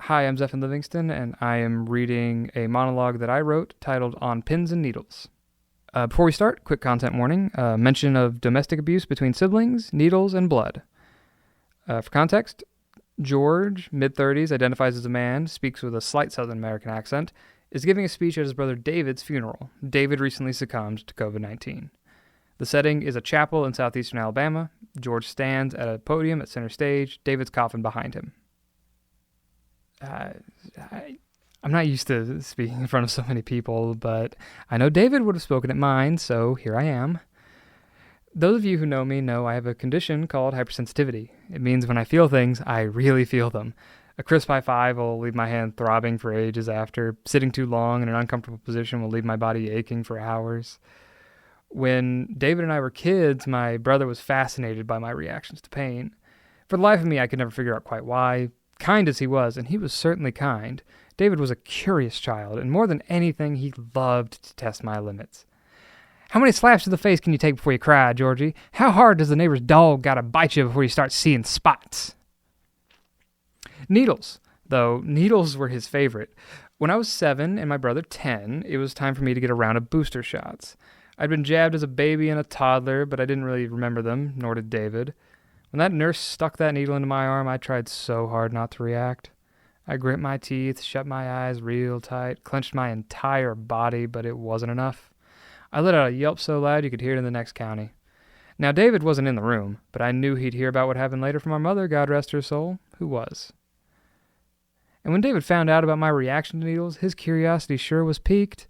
Hi, I'm Zephin Livingston, and I am reading a monologue that I wrote titled On Pins and Needles. Before we start, quick content warning, mention of domestic abuse between siblings, needles, and blood. For context, George, mid-30s, identifies as a man, speaks with a slight Southern American accent, is giving a speech at his brother David's funeral. David recently succumbed to COVID-19. The setting is a chapel in southeastern Alabama. George stands at a podium at center stage, David's coffin behind him. I'm not used to speaking in front of so many people, but I know David would have spoken at mine, so here I am. Those of you who know me know I have a condition called hypersensitivity. It means when I feel things, I really feel them. A crisp high five will leave my hand throbbing for ages after. Sitting too long in an uncomfortable position will leave my body aching for hours. When David and I were kids, my brother was fascinated by my reactions to pain. For the life of me, I could never figure out quite why. Kind as he was, and he was certainly kind, David was a curious child, and more than anything, he loved to test my limits. How many slaps to the face can you take before you cry, Georgie? How hard does the neighbor's dog gotta bite you before you start seeing spots? Needles, though needles were his favorite. When I was 7 and my brother 10, it was time for me to get a round of booster shots. I'd been jabbed as a baby and a toddler, but I didn't really remember them, nor did David. When that nurse stuck that needle into my arm, I tried so hard not to react. I grit my teeth, shut my eyes real tight, clenched my entire body, but it wasn't enough. I let out a yelp so loud you could hear it in the next county. Now, David wasn't in the room, but I knew he'd hear about what happened later from our mother, God rest her soul, who was. And when David found out about my reaction to needles, his curiosity sure was piqued.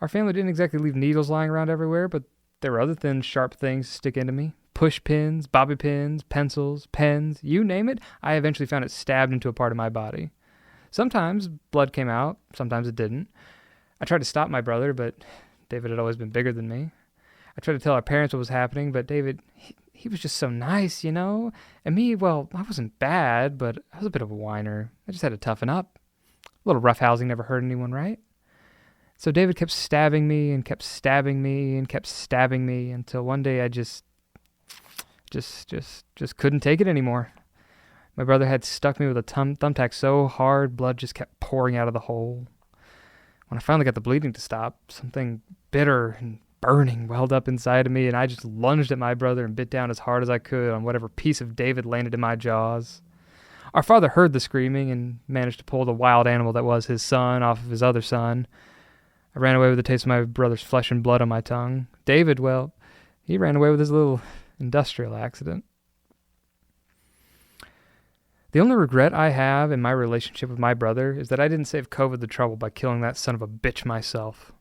Our family didn't exactly leave needles lying around everywhere, but there were other thin, sharp things to stick into me. Push pins, bobby pins, pencils, pens, you name it, I eventually found it stabbed into a part of my body. Sometimes blood came out, sometimes it didn't. I tried to stop my brother, but David had always been bigger than me. I tried to tell our parents what was happening, but David, he was just so nice, you know? And me, well, I wasn't bad, but I was a bit of a whiner. I just had to toughen up. A little roughhousing never hurt anyone, right? So David kept stabbing me and kept stabbing me and kept stabbing me until one day I just couldn't take it anymore. My brother had stuck me with a thumbtack so hard, blood just kept pouring out of the hole. When I finally got the bleeding to stop, something bitter and burning welled up inside of me, and I just lunged at my brother and bit down as hard as I could on whatever piece of David landed in my jaws. Our father heard the screaming and managed to pull the wild animal that was his son off of his other son. I ran away with the taste of my brother's flesh and blood on my tongue. David, well, he ran away with his little industrial accident. The only regret I have in my relationship with my brother is that I didn't save COVID the trouble by killing that son of a bitch myself.